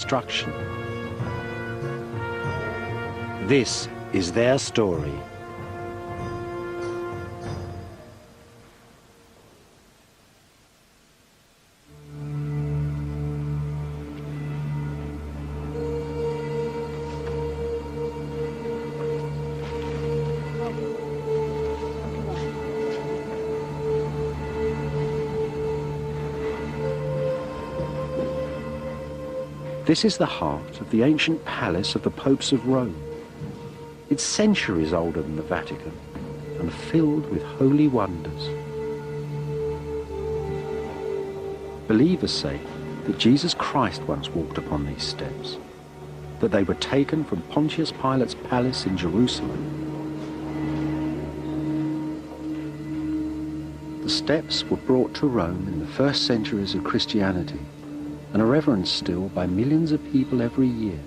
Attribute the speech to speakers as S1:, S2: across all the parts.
S1: destruction. This is their story. This is the heart of the ancient palace of the popes of Rome. It's centuries older than the Vatican and filled with holy wonders. Believers say that Jesus Christ once walked upon these steps, that they were taken from Pontius Pilate's palace in Jerusalem. The steps were brought to Rome in the first centuries of Christianity and are reverenced still by millions of people every year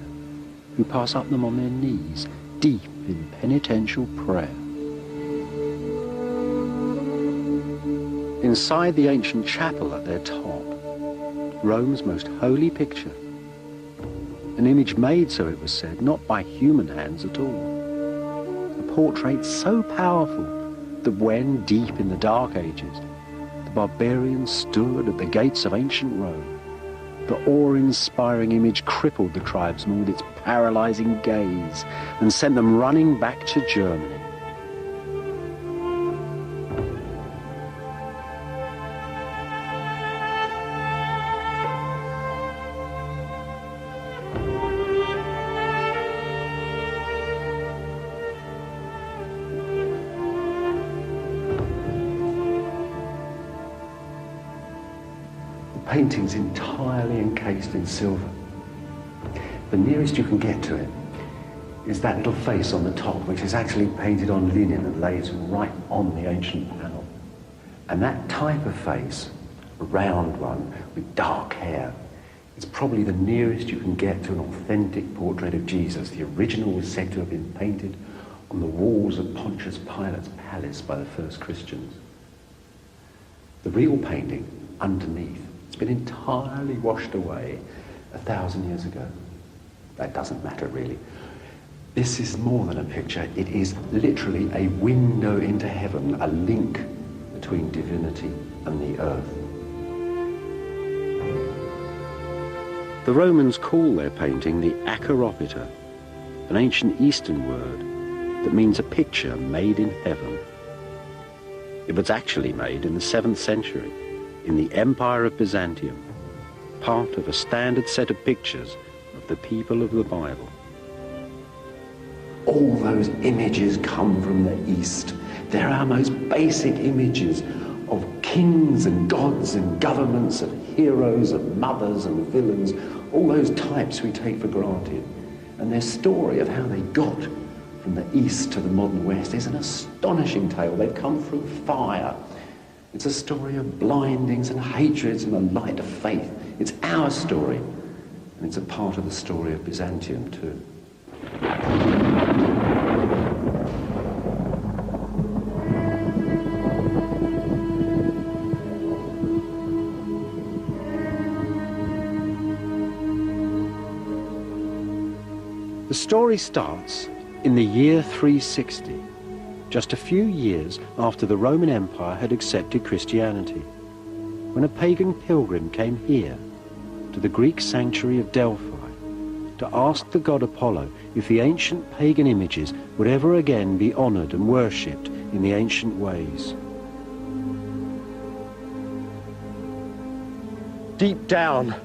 S1: who pass up them on their knees, deep in penitential prayer. Inside the ancient chapel at their top, Rome's most holy picture, an image made, so it was said, not by human hands at all. A portrait so powerful that when, deep in the Dark Ages, the barbarians stood at the gates of ancient Rome, the awe-inspiring image crippled the tribesmen with its paralyzing gaze and sent them running back to Germany. The painting's entirely encased in silver. The nearest you can get to it is that little face on the top, which is actually painted on linen and lays right on the ancient panel. And that type of face, a round one with dark hair, is probably the nearest you can get to an authentic portrait of Jesus. The original was said to have been painted on the walls of Pontius Pilate's palace by the first Christians. The real painting, underneath, it's been entirely washed away 1,000 years ago. That doesn't matter, really. This is more than a picture. It is literally a window into heaven, a link between divinity and the earth. The Romans call their painting the Acheropita, an ancient Eastern word that means a picture made in heaven. It was actually made in the 7th century in the Empire of Byzantium, part of a standard set of pictures of the people of the Bible. All those images come from the East. They're our most basic images of kings and gods and governments, of heroes, of mothers and villains, all those types we take for granted. And their story of how they got from the East to the modern West is an astonishing tale. They've come through fire. It's a story of blindings and hatreds and the light of faith. It's our story, and it's a part of the story of Byzantium too. The story starts in the year 360, just a few years after the Roman Empire had accepted Christianity, when a pagan pilgrim came here to the Greek sanctuary of Delphi to ask the god Apollo if the ancient pagan images would ever again be honored and worshipped in the ancient ways. Deep down,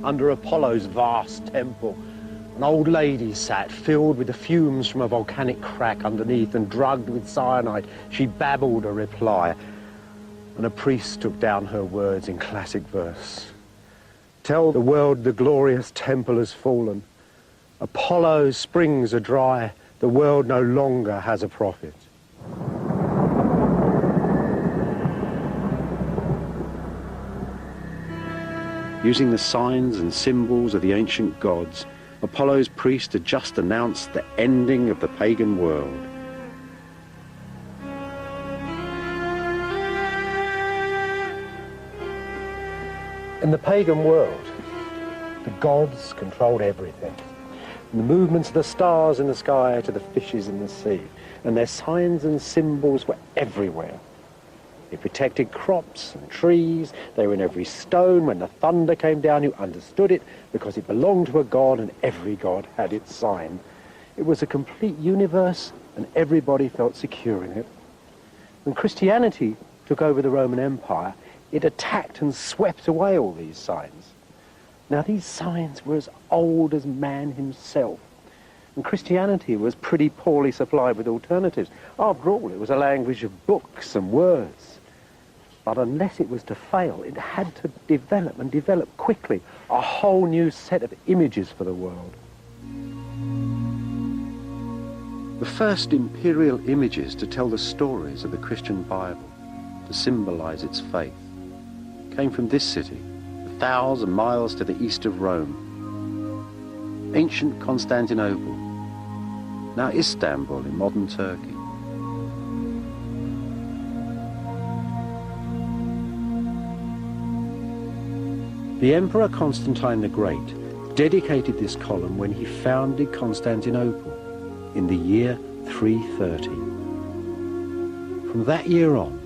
S1: under Apollo's vast temple, an old lady sat, filled with the fumes from a volcanic crack underneath and drugged with cyanide. She babbled a reply, and a priest took down her words in classic verse. Tell the world the glorious temple has fallen. Apollo's springs are dry. The world no longer has a prophet. Using the signs and symbols of the ancient gods, Apollo's priest had just announced the ending of the pagan world. In the pagan world, The gods controlled everything. From the movements of the stars in the sky to the fishes in the sea. And their signs and symbols were everywhere. They protected crops and trees. They were in every stone. When the thunder came down, you understood it because it belonged to a god, and every god had its sign. It was a complete universe, and everybody felt secure in it. When Christianity took over the Roman Empire, it attacked and swept away all these signs. Now, these signs were as old as man himself. And Christianity was pretty poorly supplied with alternatives. After all, it was a language of books and words. But unless it was to fail, it had to develop, and develop quickly, a whole new set of images for the world. The first imperial images to tell the stories of the Christian Bible, to symbolize its faith, came from this city, 1,000 miles to the east of Rome. Ancient Constantinople, now Istanbul in modern Turkey. The Emperor Constantine the Great dedicated this column when he founded Constantinople in the year 330. From that year on,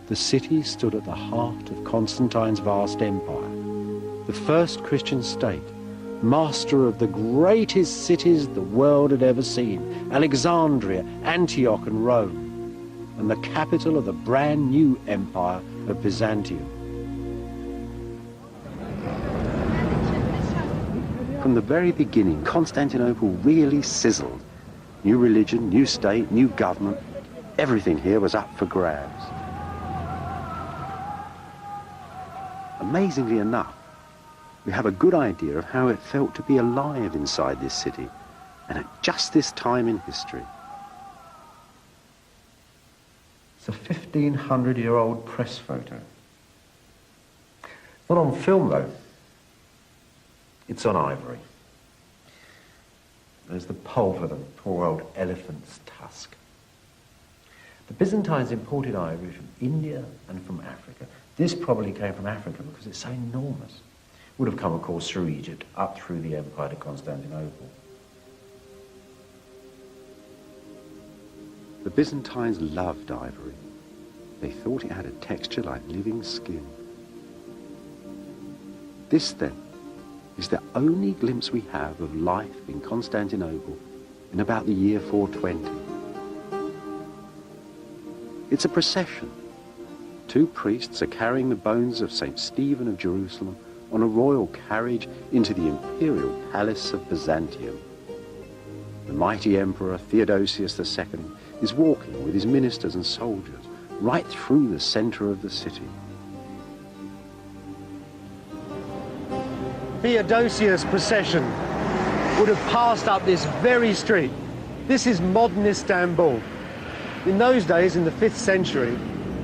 S1: the city stood at the heart of Constantine's vast empire, the first Christian state, master of the greatest cities the world had ever seen, Alexandria, Antioch and Rome, and the capital of the brand new empire of Byzantium. From the very beginning, Constantinople really sizzled. New religion, new state, new government, everything here was up for grabs. Amazingly enough, we have a good idea of how it felt to be alive inside this city, and at just this time in history. It's a 1,500-year-old press photo. Not on film, though. It's on ivory. There's the pulp of the poor old elephant's tusk. The Byzantines imported ivory from India and from Africa. This probably came from Africa because it's so enormous. Would have come, of course, through Egypt, up through the empire to Constantinople. The Byzantines loved ivory. They thought it had a texture like living skin. This, then, is the only glimpse we have of life in Constantinople in about the year 420. It's a procession. Two priests are carrying the bones of St. Stephen of Jerusalem on a royal carriage into the imperial palace of Byzantium. The mighty emperor Theodosius II is walking with his ministers and soldiers right through the center of the city. Theodosius' procession would have passed up this very street. This is modern Istanbul. In those days, in the 5th century,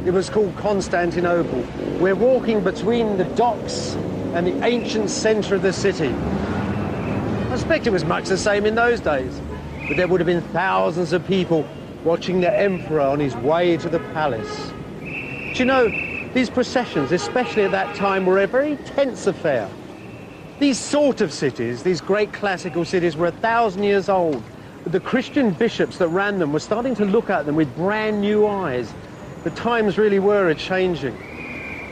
S1: it was called Constantinople. We're walking between the docks and the ancient centre of the city. I suspect it was much the same in those days, but there would have been thousands of people watching the emperor on his way to the palace. Do you know, these processions, especially at that time, were a very tense affair. These sort of cities, these great classical cities, were 1,000 years old, but the Christian bishops that ran them were starting to look at them with brand new eyes. The times really were a-changing.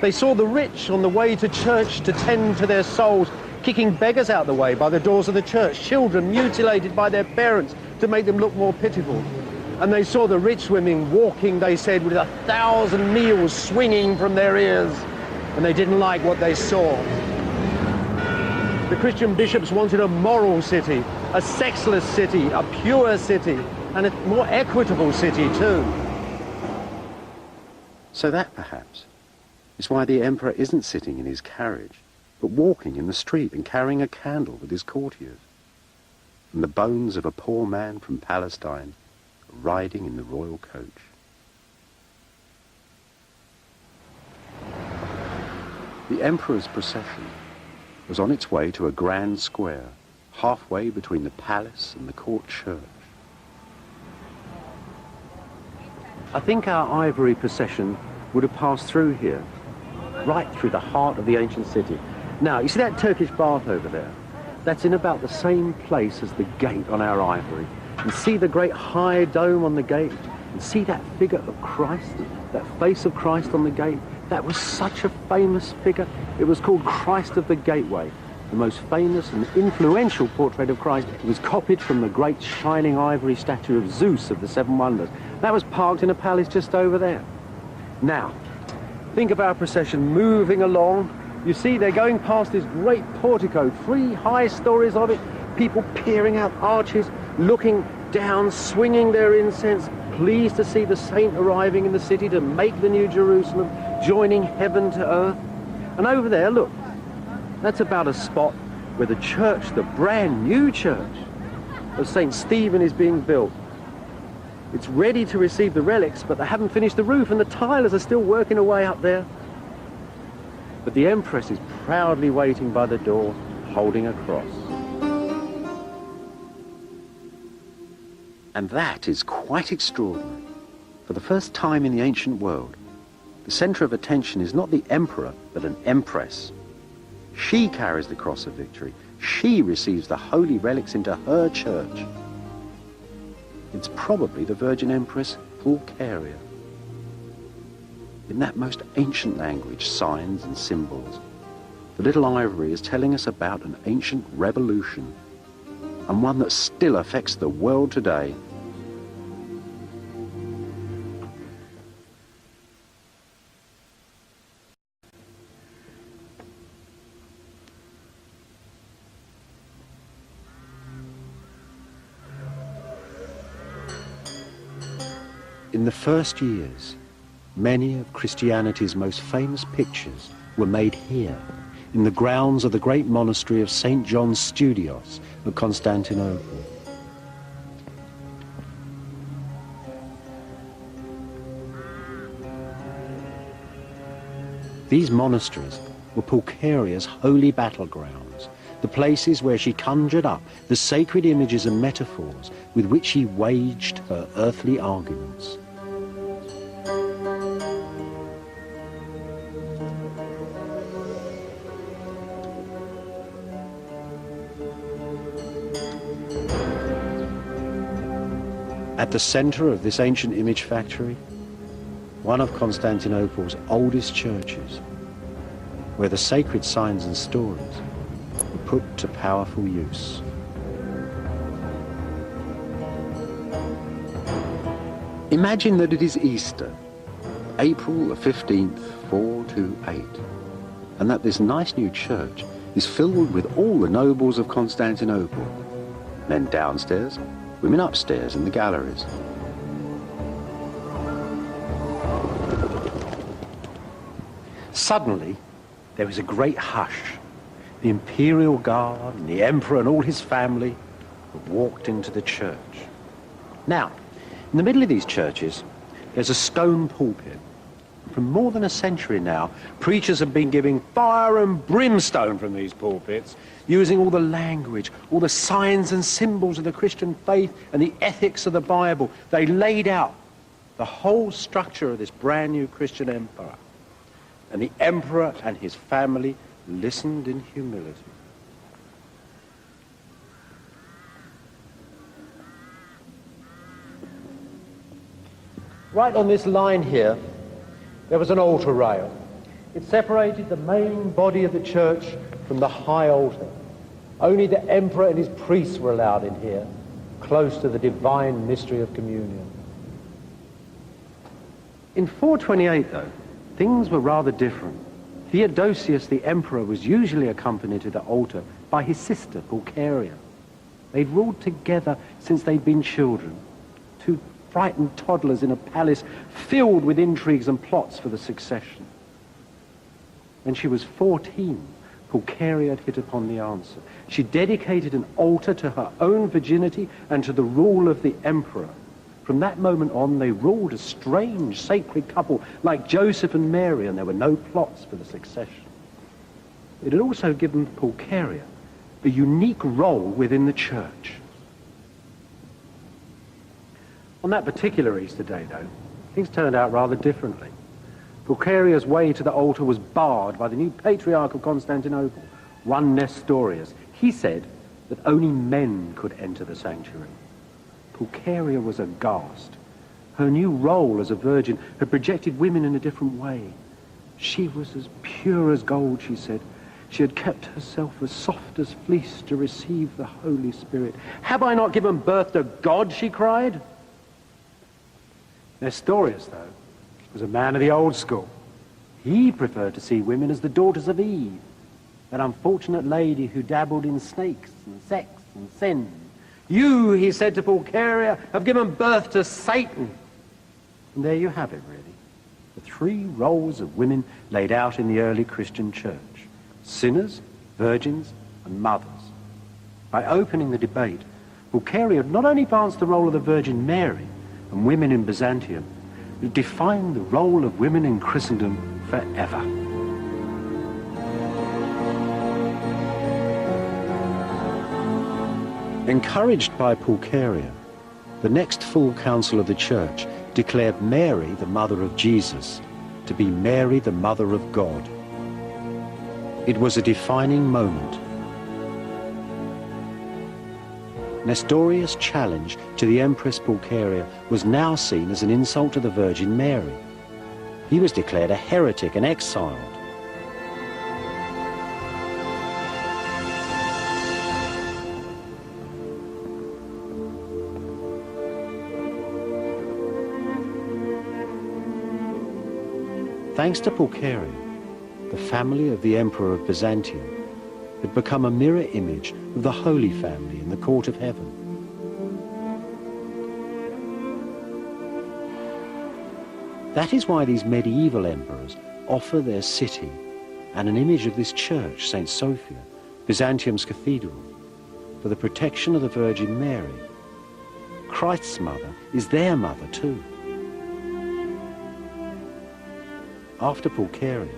S1: They saw the rich on the way to church to tend to their souls, kicking beggars out the way by the doors of the church, children mutilated by their parents to make them look more pitiful. And they saw the rich women walking, they said, with 1,000 meals swinging from their ears, and they didn't like what they saw. The Christian bishops wanted a moral city, a sexless city, a pure city, and a more equitable city too. So that, perhaps, is why the emperor isn't sitting in his carriage, but walking in the street and carrying a candle with his courtiers. And the bones of a poor man from Palestine are riding in the royal coach. The emperor's procession was on its way to a grand square, halfway between the palace and the court church. I think our ivory procession would have passed through here, right through the heart of the ancient city. Now, you see that Turkish bath over there? that's in about the same place as the gate on our ivory. And see the great high dome on the gate? And see that figure of Christ, that face of Christ on the gate? That was such a famous figure. It was called Christ of the Gateway, the most famous and influential portrait of Christ. It was copied from the great shining ivory statue of Zeus of the Seven Wonders. That was parked in a palace just over there. Now, think of our procession moving along. You see, they're going past this great portico, 3 high stories of it, people peering out arches, looking down, swinging their incense, pleased to see the saint arriving in the city to make the New Jerusalem, joining heaven to earth. And over there, look, that's about a spot where the church, the brand new church of St. Stephen is being built. It's ready to receive the relics, but they haven't finished the roof, and the tilers are still working away up there. But the Empress is proudly waiting by the door, holding a cross. And that is quite extraordinary. For the first time in the ancient world, the center of attention is not the emperor, but an empress. She carries the cross of victory. She receives the holy relics into her church. It's probably the Virgin Empress Pulcheria. In that most ancient language, signs and symbols, the little ivory is telling us about an ancient revolution, and one that still affects the world today. In the first years, many of Christianity's most famous pictures were made here, in the grounds of the great monastery of St. John Studios of Constantinople. These monasteries were Pulcheria's holy battlegrounds, the places where she conjured up the sacred images and metaphors with which she waged her earthly arguments. At the center of this ancient image factory, one of Constantinople's oldest churches, where the sacred signs and stories were put to powerful use. Imagine that it is Easter, April the 15th, 428, and that this nice new church is filled with all the nobles of Constantinople, men downstairs, women upstairs in the galleries. Suddenly, there was a great hush. The imperial guard and the emperor and all his family walked into the church. Now, in the middle of these churches, there's a stone pulpit. For more than a century now, preachers have been giving fire and brimstone from these pulpits, using all the language, all the signs and symbols of the Christian faith and the ethics of the Bible. They laid out the whole structure of this brand new Christian empire. And the emperor and his family listened in humility. Right on this line here, there was an altar rail. It separated the main body of the church from the high altar. Only the emperor and his priests were allowed in here, close to the divine mystery of communion. In 428, though, things were rather different. Theodosius, the emperor, was usually accompanied to the altar by his sister, Pulcheria. They'd ruled together since they'd been children, two frightened toddlers in a palace filled with intrigues and plots for the succession. When she was 14, Pulcheria had hit upon the answer. She dedicated an altar to her own virginity and to the rule of the emperor. From that moment on, they ruled a strange, sacred couple like Joseph and Mary, and there were no plots for the succession. It had also given Pulcheria a unique role within the church. On that particular Easter day, though, things turned out rather differently. Pulcheria's way to the altar was barred by the new patriarch of Constantinople, one Nestorius. He said
S2: that only men could enter the sanctuary. Pulcheria was aghast. Her new role as a virgin had projected women in a different way. She was as pure as gold, she said. She had kept herself as soft as fleece to receive the Holy Spirit. Have I not given birth to God, she cried. Nestorius, though, was a man of the old school. He preferred to see women as the daughters of Eve, that unfortunate lady who dabbled in snakes and sex and sin. You, he said to Pulcheria, have given birth to Satan. And there you have it, really. The three roles of women laid out in the early Christian church: sinners, virgins, and mothers. By opening the debate, Pulcheria not only advanced the role of the Virgin Mary and women in Byzantium, but defined the role of women in Christendom forever. Encouraged by Pulcheria, the next full council of the church declared Mary, the mother of Jesus, to be Mary, the mother of God. It was a defining moment. Nestorius' challenge to the Empress Pulcheria was now seen as an insult to the Virgin Mary. He was declared a heretic and exiled. Thanks to Pulcheria, the family of the Emperor of Byzantium had become a mirror image of the Holy Family in the court of heaven. That is why these medieval emperors offer their city and an image of this church, St. Sophia, Byzantium's cathedral, for the protection of the Virgin Mary. Christ's mother is their mother too. After Pulcheria,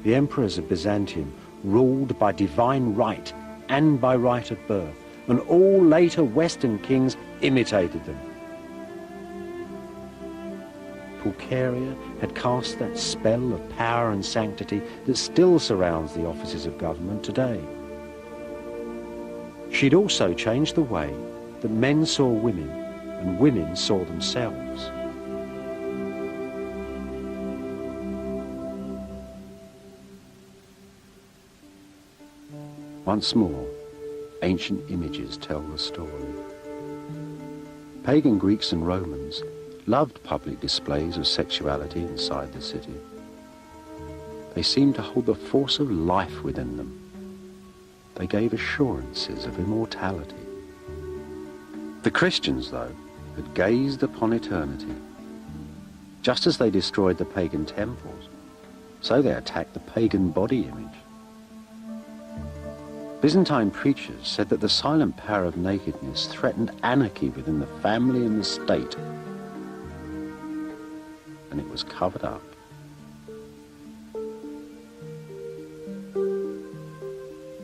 S2: the emperors of Byzantium ruled by divine right and by right of birth, and all later Western kings imitated them. Pulcheria had cast that spell of power and sanctity that still surrounds the offices of government today. She'd also changed the way that men saw women and women saw themselves. Once more, ancient images tell the story. Pagan Greeks and Romans loved public displays of sexuality inside the city. They seemed to hold the force of life within them. They gave assurances of immortality. The Christians, though, had gazed upon eternity. Just as they destroyed the pagan temples, so they attacked the pagan body image. Byzantine preachers said that the silent power of nakedness threatened anarchy within the family and the state, and it was covered up.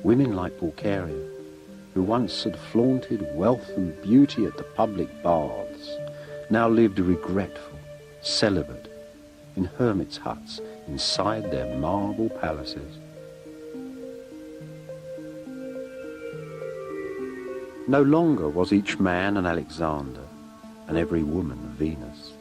S2: Women like Pulcheria, who once had flaunted wealth and beauty at the public baths, now lived regretful, celibate, in hermits' huts inside their marble palaces. No longer was each man an Alexander and every woman a Venus.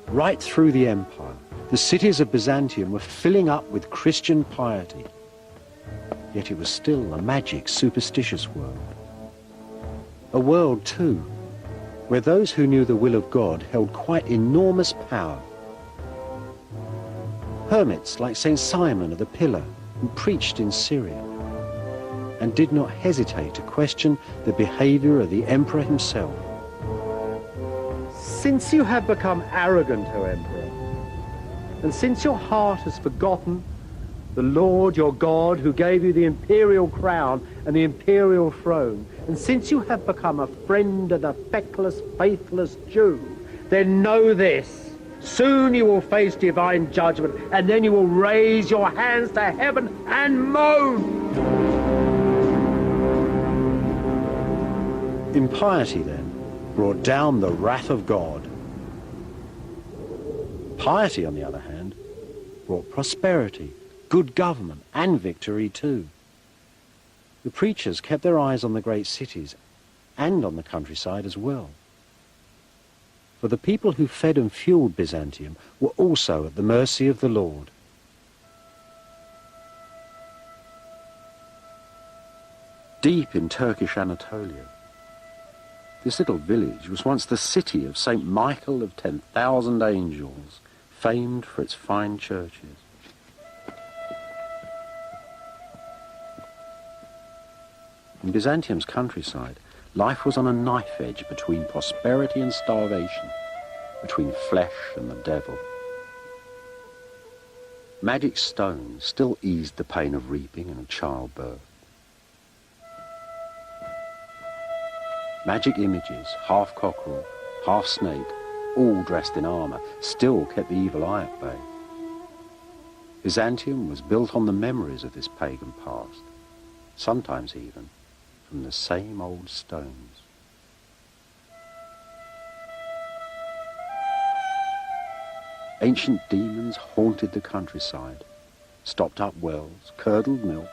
S2: Right through the empire, the cities of Byzantium were filling up with Christian piety. Yet it was still a magic, superstitious world. A world, too, where those who knew the will of God held quite enormous power. Hermits like St. Simon of the Pillar, who preached in Syria, and did not hesitate to question the behavior of the emperor himself. Since you have become arrogant, O Emperor, and since your heart has forgotten the Lord your God who gave you the imperial crown and the imperial throne, and since you have become a friend of the feckless, faithless Jew, then know this: soon you will face divine judgment, and then you will raise your hands to heaven and moan. Impiety, then, brought down the wrath of God. Piety, on the other hand, brought prosperity, good government, and victory too. The preachers kept their eyes on the great cities and on the countryside as well. For the people who fed and fueled Byzantium were also at the mercy of the Lord. Deep in Turkish Anatolia, this little village was once the city of St. Michael of 10,000 angels, famed for its fine churches. In Byzantium's countryside, life was on a knife edge between prosperity and starvation, between flesh and the devil. Magic stones still eased the pain of reaping and of childbirth. Magic images, half cockerel, half snake, all dressed in armour, still kept the evil eye at bay. Byzantium was built on the memories of this pagan past, sometimes even from the same old stones. Ancient demons haunted the countryside, stopped up wells, curdled milk,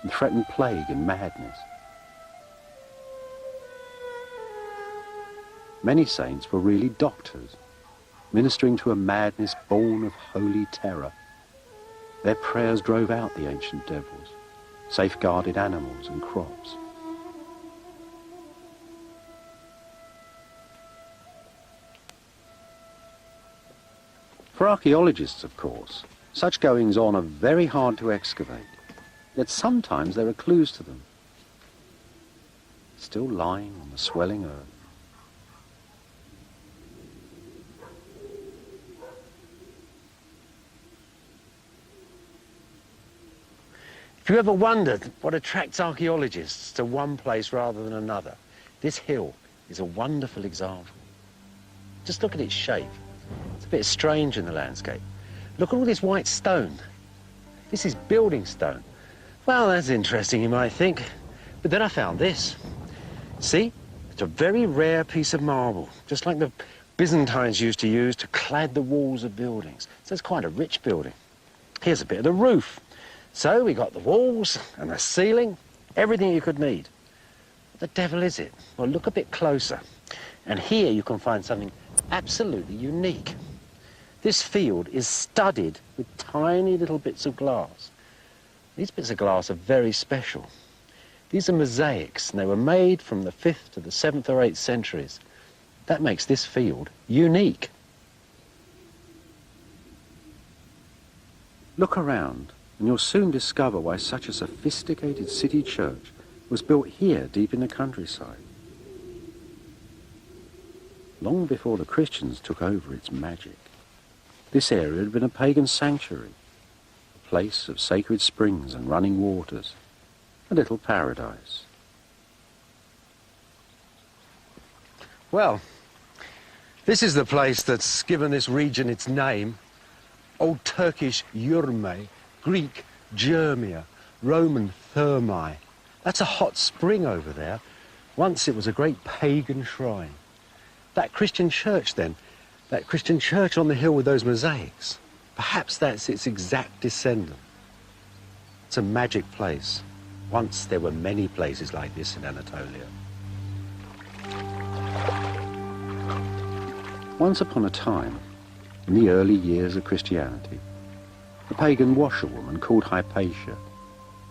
S2: and threatened plague and madness. Many saints were really doctors, ministering to a madness born of holy terror. Their prayers drove out the ancient devils, safeguarded animals and crops. For archaeologists, of course, such goings-on are very hard to excavate, yet sometimes there are clues to them, still lying on the swelling earth. If you ever wondered what attracts archaeologists to one place rather than another, this hill is a wonderful example. Just look at its shape. It's a bit strange in the landscape. Look at all this white stone. This is building stone. Well, that's interesting, you might think. But then I found this. See? It's a very rare piece of marble, just like the Byzantines used to use to clad the walls of buildings. So it's quite a rich building. Here's a bit of the roof. So we got the walls and the ceiling, everything you could need. What the devil is it? Well, look a bit closer. And here you can find something absolutely unique. This field is studded with tiny little bits of glass. These bits of glass are very special. These are mosaics, and they were made from the 5th to the 7th or 8th centuries. That makes this field unique. Look around, and you'll soon discover why such a sophisticated city church was built here deep in the countryside. Long before the Christians took over its magic, this area had been a pagan sanctuary, a place of sacred springs and running waters, a little paradise. Well, this is the place that's given this region its name. Old Turkish Yurme, Greek Germia, Roman Thermae. That's a hot spring over there. Once it was a great pagan shrine. That Christian church then, that Christian church on the hill with those mosaics, perhaps that's its exact descendant. It's a magic place. Once there were many places like this in Anatolia. Once upon a time, in the early years of Christianity, a pagan washerwoman called Hypatia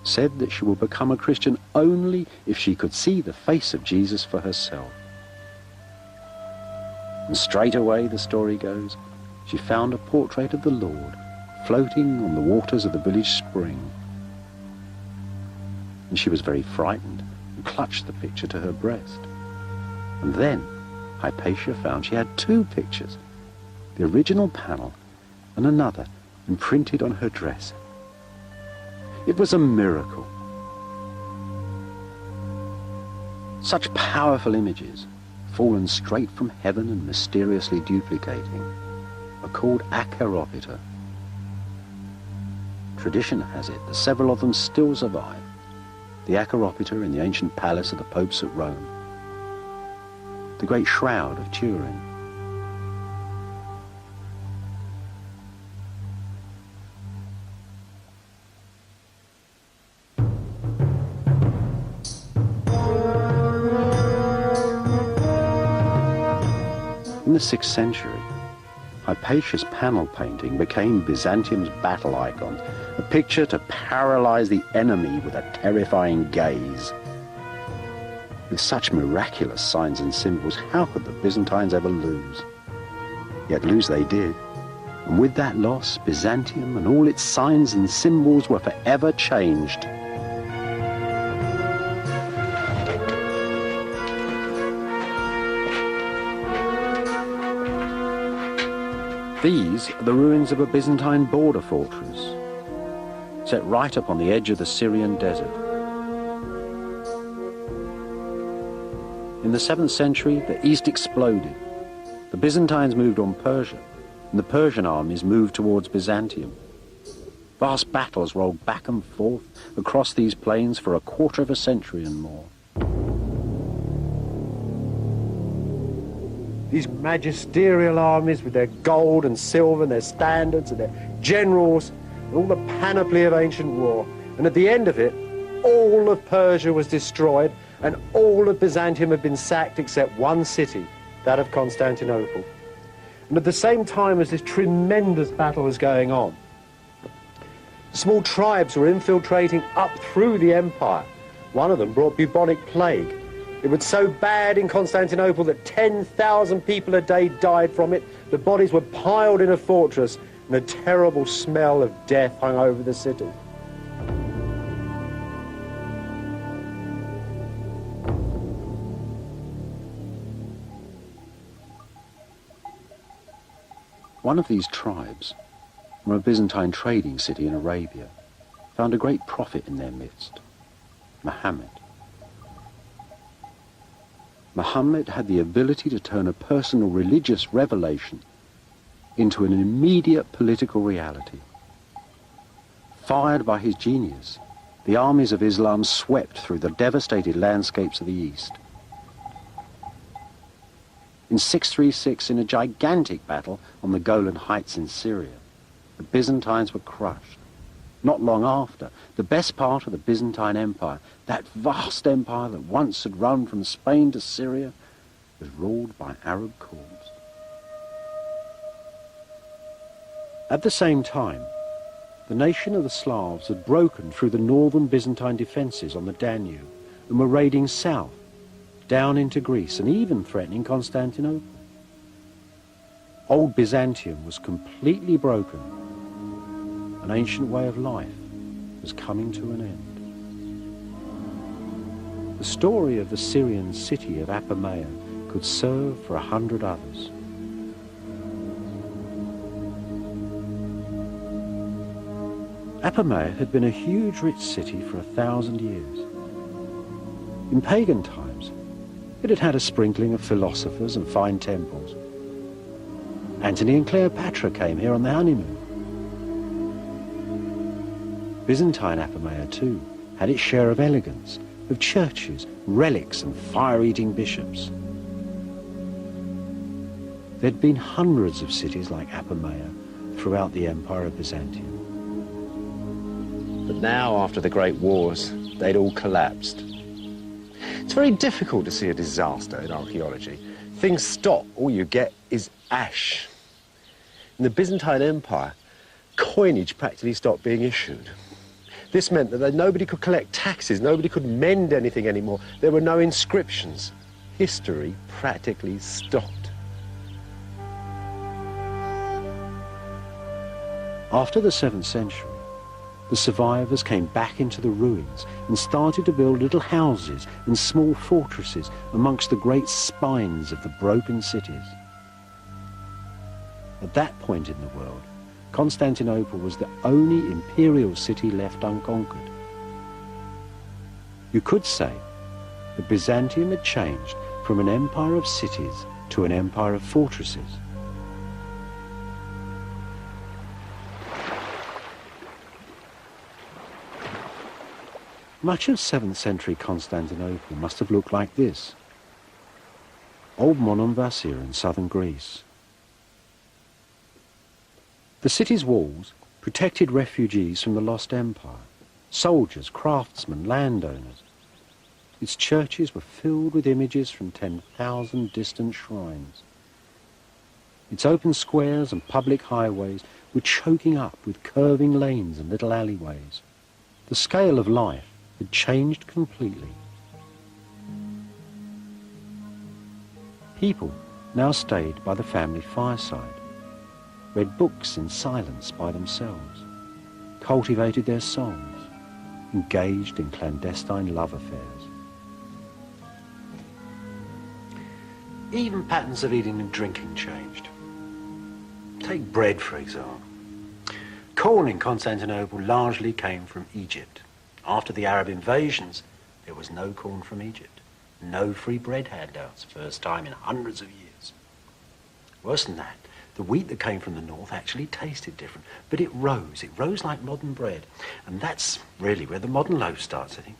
S2: said that she would become a Christian only if she could see the face of Jesus for herself. And straight away, the story goes, she found a portrait of the Lord floating on the waters of the village spring. And she was very frightened and clutched the picture to her breast. And then Hypatia found she had two pictures, the original panel and another imprinted on her dress. It was a miracle. Such powerful images, fallen straight from heaven and mysteriously duplicating, are called acheropita. Tradition has it that several of them still survive. The acheropita in the ancient palace of the popes at Rome, the great shroud of Turin,
S3: 6th century, Hypatia's panel painting became Byzantium's battle icon, a picture to paralyze the enemy with a terrifying gaze. With such miraculous signs and symbols, how could the Byzantines ever lose? Yet lose they did, and with that loss, Byzantium and all its signs and symbols were forever changed. These are the ruins of a Byzantine border fortress, set right up on the edge of the Syrian desert. In the 7th century, the East exploded. The Byzantines moved on Persia, and the Persian armies moved towards Byzantium. Vast battles rolled back and forth across these plains for a quarter of a century and more.
S2: These magisterial armies with their gold and silver and their standards and their generals and all the panoply of ancient war. And at the end of it, all of Persia was destroyed and all of Byzantium had been sacked except one city, that of Constantinople. And at the same time as this tremendous battle was going on, small tribes were infiltrating up through the empire. One of them brought bubonic plague. It was so bad in Constantinople that 10,000 people a day died from it. The bodies were piled in a fortress, and a terrible smell of death hung over the city.
S3: One of these tribes, from a Byzantine trading city in Arabia, found a great prophet in their midst, Muhammad. Muhammad had the ability to turn a personal religious revelation into an immediate political reality. Fired by his genius, the armies of Islam swept through the devastated landscapes of the East. In 636, in a gigantic battle on the Golan Heights in Syria, the Byzantines were crushed. Not long after, the best part of the Byzantine Empire, that vast empire that once had run from Spain to Syria, was ruled by Arab courts.
S2: At the same time, the nation of the Slavs had broken through the northern Byzantine defences on the Danube and were raiding south, down into Greece and even threatening Constantinople. Old Byzantium was completely broken. An ancient way of life was coming to an end. The story of the Syrian city of Apamea could serve for 100 others. Apamea had been a huge rich city for 1,000 years. In pagan times, it had had a sprinkling of philosophers and fine temples. Antony and Cleopatra came here on their honeymoon. Byzantine Apamea, too, had its share of elegance, of churches, relics and fire-eating bishops. There'd been hundreds of cities like Apamea throughout the Empire of Byzantium.
S4: But now, after the Great Wars, they'd all collapsed. It's very difficult to see a disaster in archaeology. Things stop, all you get is ash. In the Byzantine Empire, coinage practically stopped being issued. This meant that nobody could collect taxes, nobody could mend anything anymore. There were no inscriptions. History practically stopped.
S2: After the 7th century, the survivors came back into the ruins and started to build little houses and small fortresses amongst the great spines of the broken cities. At that point in the world, Constantinople was the only imperial city left unconquered. You could say that Byzantium had changed from an empire of cities to an empire of fortresses. Much of 7th century Constantinople must have looked like this. Old Monemvasia in southern Greece. The city's walls protected refugees from the lost empire, soldiers, craftsmen, landowners. Its churches were filled with images from 10,000 distant shrines.
S3: Its open squares and public highways were choking up with curving lanes and little alleyways. The scale of life had changed completely. People now stayed by the family fireside, read books in silence by themselves, cultivated their songs, engaged in clandestine love affairs.
S2: Even patterns of eating and drinking changed. Take bread, for example. Corn in Constantinople largely came from Egypt. After the Arab invasions, there was no corn from Egypt. No free bread handouts, first time in hundreds of years. Worse than that, the wheat that came from the north actually tasted different, but it rose like modern bread. And that's really where the modern loaf starts, I think.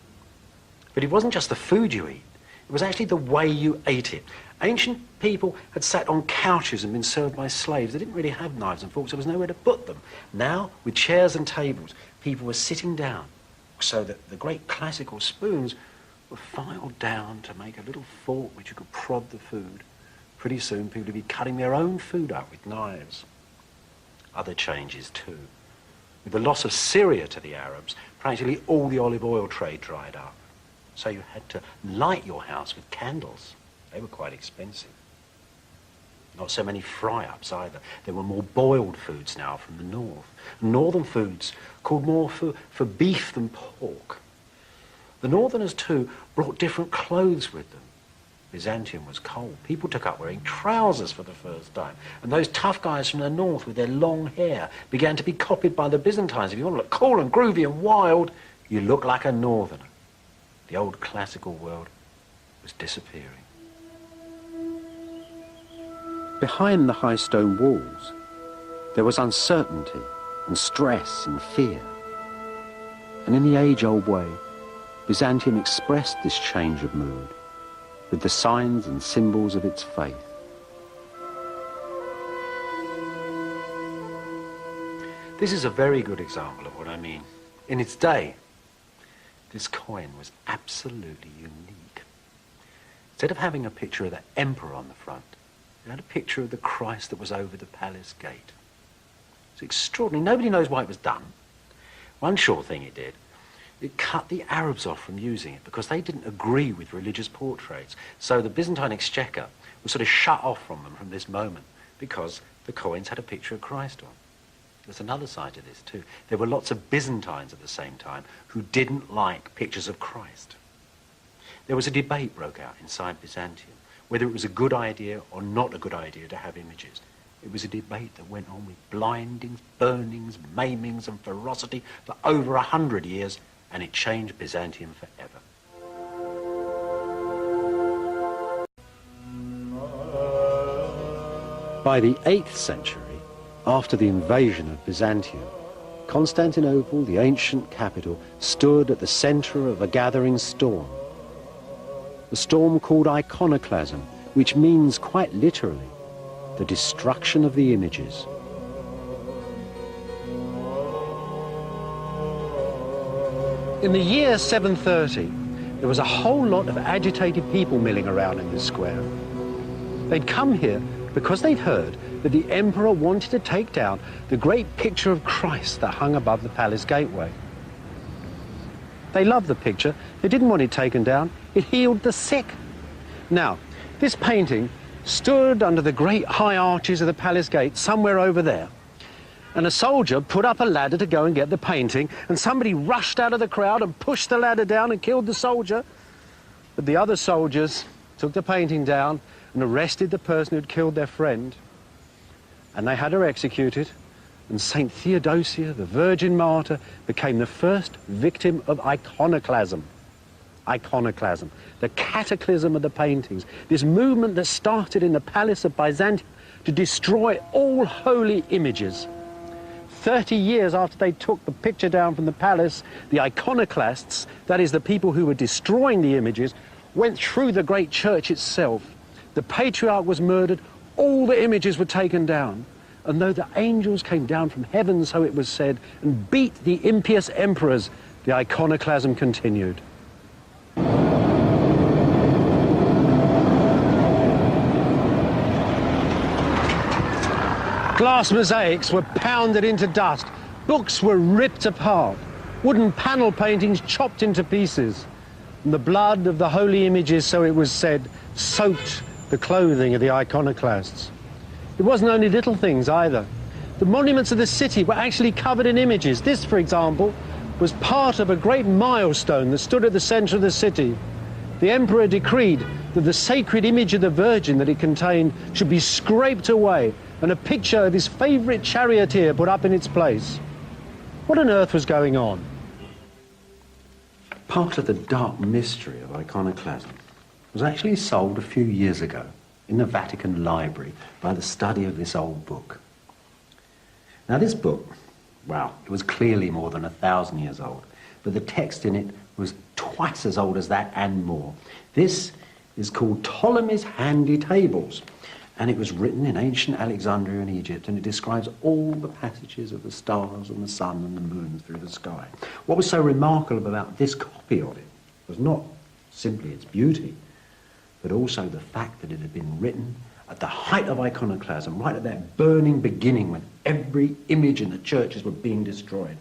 S2: But it wasn't just the food you eat, it was actually the way you ate it. Ancient people had sat on couches and been served by slaves. They didn't really have knives and forks, there was nowhere to put them. Now, with chairs and tables, people were sitting down so that the great classical spoons were filed down to make a little fork which you could prod the food. Pretty soon people would be cutting their own food up with knives. Other changes too. With the loss of Syria to the Arabs, practically all the olive oil trade dried up. So you had to light your house with candles. They were quite expensive. Not so many fry-ups either. There were more boiled foods now from the north. Northern foods called more for beef than pork. The northerners too brought different clothes with them. Byzantium was cold. People took up wearing trousers for the first time. And those tough guys from the north with their long hair began to be copied by the Byzantines. If you want to look cool and groovy and wild, you look like a northerner. The old classical world was disappearing.
S3: Behind the high stone walls, there was uncertainty and stress and fear. And in the age-old way, Byzantium expressed this change of mood with the signs and symbols of its faith.
S2: This is a very good example of what I mean. In its day, this coin was absolutely unique. Instead of having a picture of the emperor on the front, it had a picture of the Christ that was over the palace gate. It's extraordinary. Nobody knows why it was done. One sure thing it did, it cut the Arabs off from using it because they didn't agree with religious portraits. So the Byzantine exchequer was sort of shut off from them from this moment because the coins had a picture of Christ on. There's another side to this too. There were lots of Byzantines at the same time who didn't like pictures of Christ. There was a debate broke out inside Byzantium whether it was a good idea or not a good idea to have images. It was a debate that went on with blindings, burnings, maimings and ferocity for over 100 years, and it changed Byzantium forever.
S3: By the 8th century, after the invasion of Byzantium, Constantinople, the ancient capital, stood at the center of a gathering storm. A storm called iconoclasm, which means quite literally the destruction of the images.
S2: In the year 730, there was a whole lot of agitated people milling around in this square. They'd come here because they'd heard that the emperor wanted to take down the great picture of Christ that hung above the palace gateway. They loved the picture. They didn't want it taken down. It healed the sick. Now, this painting stood under the great high arches of the palace gate somewhere over there. And a soldier put up a ladder to go and get the painting, and somebody rushed out of the crowd and pushed the ladder down and killed the soldier. But the other soldiers took the painting down and arrested the person who'd killed their friend. And they had her executed, and Saint Theodosia, the Virgin Martyr, became the first victim of iconoclasm. Iconoclasm, the cataclysm of the paintings, this movement that started in the palace of Byzantium to destroy all holy images. 30 years after they took the picture down from the palace, the iconoclasts, that is the people who were destroying the images, went through the great church itself. The patriarch was murdered, all the images were taken down. And though the angels came down from heaven, so it was said, and beat the impious emperors, the iconoclasm continued. Glass mosaics were pounded into dust. Books were ripped apart. Wooden panel paintings chopped into pieces. And the blood of the holy images, so it was said, soaked the clothing of the iconoclasts. It wasn't only little things either. The monuments of the city were actually covered in images. This, for example, was part of a great milestone that stood at the center of the city. The emperor decreed that the sacred image of the Virgin that it contained should be scraped away and a picture of his favorite charioteer put up in its place. What on earth was going on?
S1: Part of the dark mystery of iconoclasm was actually solved a few years ago in the Vatican Library by the study of this old book. Now this book, well, it was clearly more than 1,000 years old, but the text in it was twice as old as that and more. This is called Ptolemy's Handy Tables, and it was written in ancient Alexandria and Egypt, and it describes all the passages of the stars and the sun and the moon through the sky. What was so remarkable about this copy of it was not simply its beauty, but also the fact that it had been written at the height of iconoclasm, right at that burning beginning when every image in the churches were being destroyed.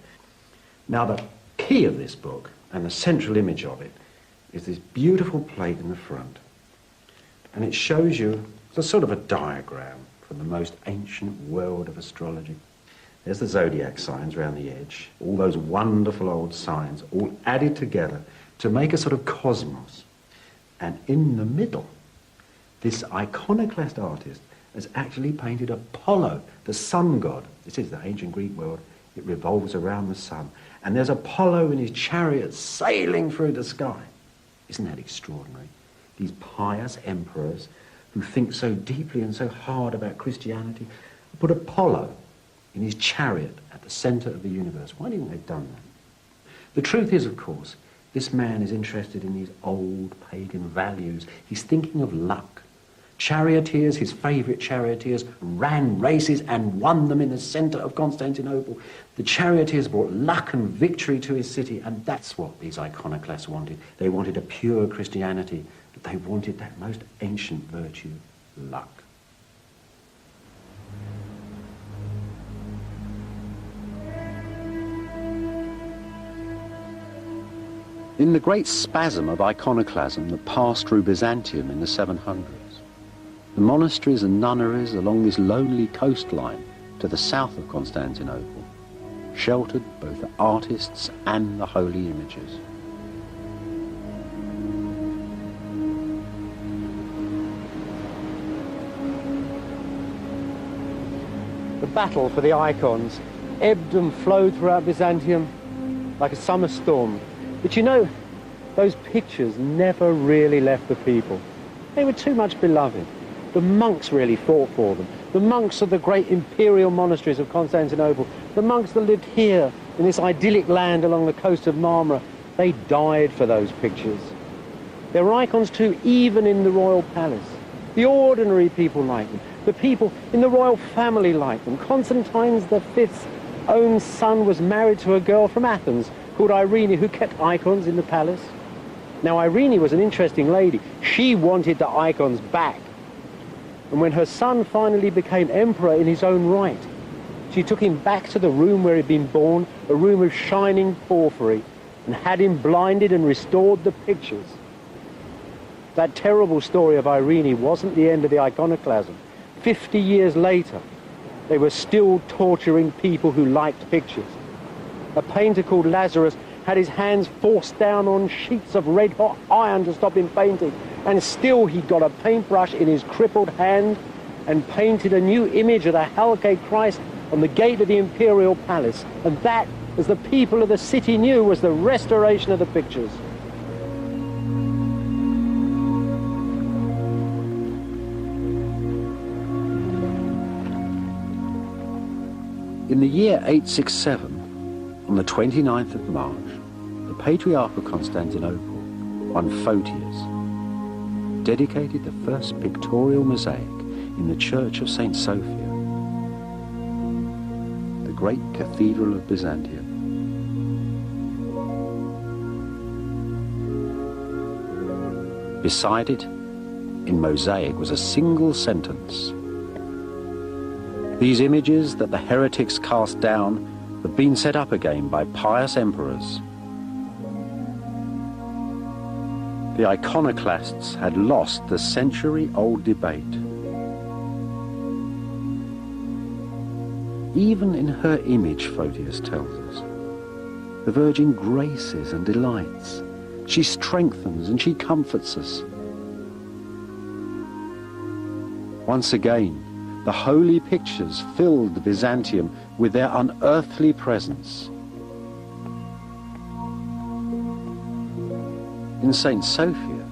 S1: Now the key of this book, and the central image of it, is this beautiful plate in the front. And it shows you, it's a sort of a diagram from the most ancient world of astrology. There's the zodiac signs around the edge, all those wonderful old signs, all added together to make a sort of cosmos. And in the middle, this iconoclast artist has actually painted Apollo, the sun god. This is the ancient Greek world. It revolves around the sun. And there's Apollo in his chariot sailing through the sky. Isn't that extraordinary? These pious emperors who think so deeply and so hard about Christianity put Apollo in his chariot at the center of the universe. Why didn't they have done that? The truth is, of course, this man is interested in these old pagan values. He's thinking of luck. Charioteers, his favorite charioteers, ran races and won them in the center of Constantinople. The charioteers brought luck and victory to his city, and that's what these iconoclasts wanted. They wanted a pure Christianity, but they wanted that most ancient virtue, luck.
S3: In the great spasm of iconoclasm that passed through Byzantium in the 700s, the monasteries and nunneries along this lonely coastline to the south of Constantinople sheltered both the artists and the holy images.
S2: The battle for the icons ebbed and flowed throughout Byzantium like a summer storm. But you know, those pictures never really left the people. They were too much beloved. The monks really fought for them. The monks of the great imperial monasteries of Constantinople, the monks that lived here in this idyllic land along the coast of Marmara, they died for those pictures. There were icons too, even in the royal palace. The ordinary people liked them. The people in the royal family liked them. Constantine V's own son was married to a girl from Athens called Irene, who kept icons in the palace. Now, Irene was an interesting lady. She wanted the icons back. And when her son finally became emperor in his own right, she took him back to the room where he'd been born, a room of shining porphyry, and had him blinded and restored the pictures. That terrible story of Irene wasn't the end of the iconoclasm. 50 years later, they were still torturing people who liked pictures. A painter called Lazarus had his hands forced down on sheets of red-hot iron to stop him painting, and still he got a paintbrush in his crippled hand and painted a new image of the Halcate Christ on the gate of the imperial palace. And that, as the people of the city knew, was the restoration of the pictures.
S3: In the year 867, on the 29th of March, the Patriarch of Constantinople, one Photius, dedicated the first pictorial mosaic in the Church of St. Sophia, the great cathedral of Byzantium. Beside it, in mosaic, was a single sentence: These images that the heretics cast down have been set up again by pious emperors. The iconoclasts had lost the century-old debate. Even in her image, Photius tells us, the Virgin graces and delights. She strengthens and she comforts us. Once again, the holy pictures filled Byzantium with their unearthly presence. In St. Sophia,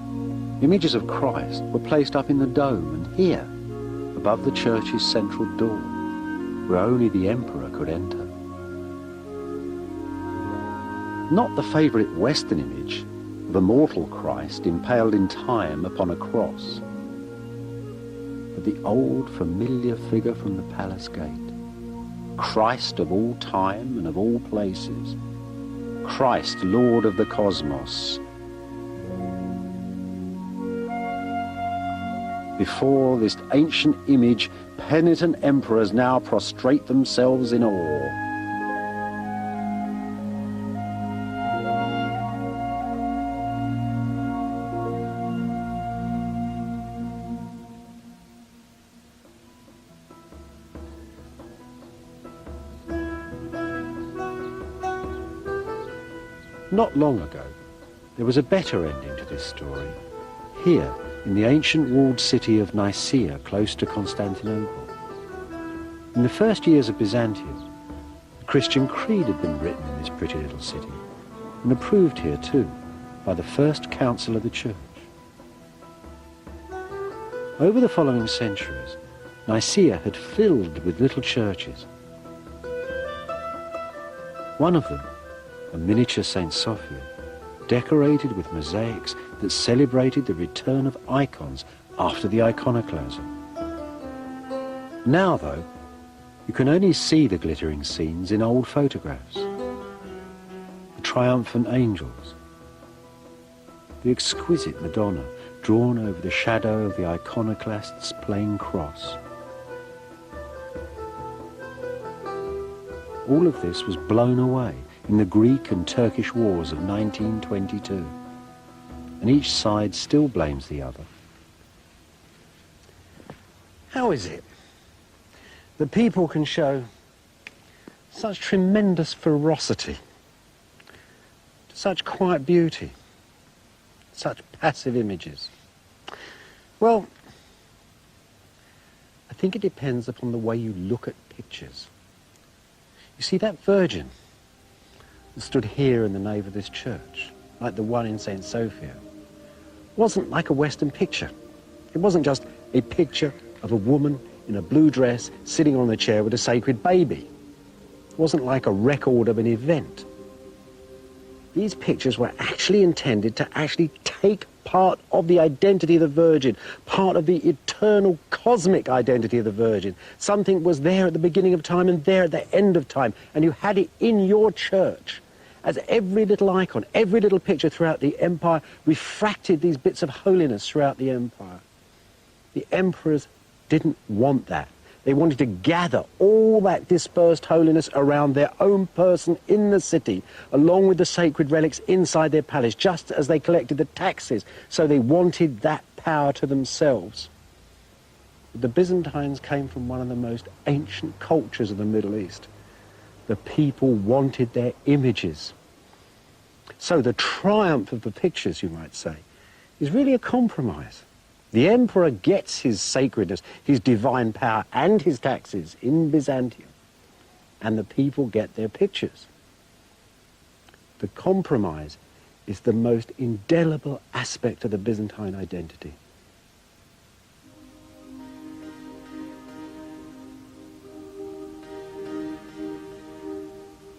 S3: images of Christ were placed up in the dome and here, above the church's central door, where only the emperor could enter. Not the favourite Western image of a mortal Christ impaled in time upon a cross, but the old familiar figure from the palace gate, Christ of all time and of all places, Christ, Lord of the cosmos. Before this ancient image, penitent emperors now prostrate themselves in awe. Not long ago, there was a better ending to this story. Here, in the ancient walled city of Nicaea, close to Constantinople. In the first years of Byzantium, the Christian creed had been written in this pretty little city, and approved here too, by the first council of the church. Over the following centuries, Nicaea had filled with little churches. One of them, a miniature St. Sophia, decorated with mosaics that celebrated the return of icons after the iconoclasm. Now, though, you can only see the glittering scenes in old photographs. The triumphant angels, the exquisite Madonna drawn over the shadow of the iconoclast's plain cross. All of this was blown away in the Greek and Turkish wars of 1922, and each side still blames the other.
S2: How is it that people can show such tremendous ferocity, such quiet beauty, such passive images? Well, I think it depends upon the way you look at pictures. You see, that Virgin that stood here in the nave of this church, like the one in St. Sophia, wasn't like a Western picture. It wasn't just a picture of a woman in a blue dress sitting on a chair with a sacred baby. It wasn't like a record of an event. These pictures were actually intended to actually take part of the identity of the Virgin, part of the eternal cosmic identity of the Virgin. Something was there at the beginning of time and there at the end of time, and you had it in your church as every little icon, every little picture throughout the empire refracted these bits of holiness throughout the empire. The emperors didn't want that. They wanted to gather all that dispersed holiness around their own person in the city, along with the sacred relics inside their palace, just as they collected the taxes. So they wanted that power to themselves. But the Byzantines came from one of the most ancient cultures of the Middle East. The people wanted their images. So the triumph of the pictures, you might say, is really a compromise. The emperor gets his sacredness, his divine power, and his taxes in Byzantium, and the people get their pictures. The compromise is the most indelible aspect of the Byzantine identity.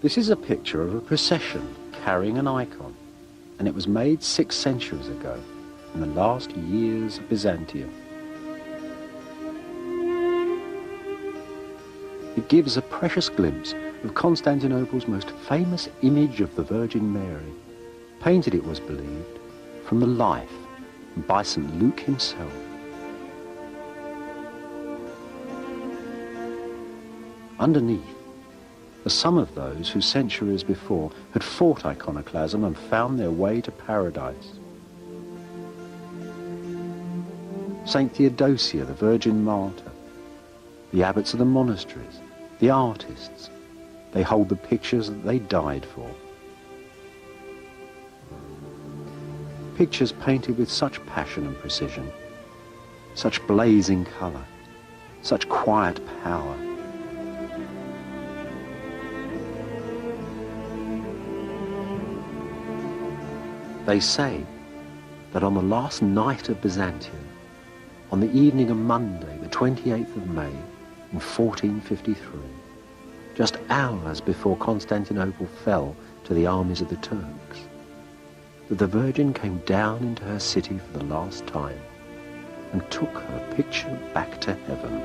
S3: This is a picture of a procession carrying an icon, and it was made 6 centuries ago, in the last years of Byzantium. It gives a precious glimpse of Constantinople's most famous image of the Virgin Mary, painted, it was believed, from the life by St. Luke himself. Underneath are some of those who centuries before had fought iconoclasm and found their way to paradise. Saint Theodosia, the Virgin Martyr, the abbots of the monasteries, the artists, they hold the pictures that they died for. Pictures painted with such passion and precision, such blazing colour, such quiet power. They say that on the last night of Byzantium, on the evening of Monday, the 28th of May, in 1453, just hours before Constantinople fell to the armies of the Turks, that the Virgin came down into her city for the last time and took her picture back to heaven.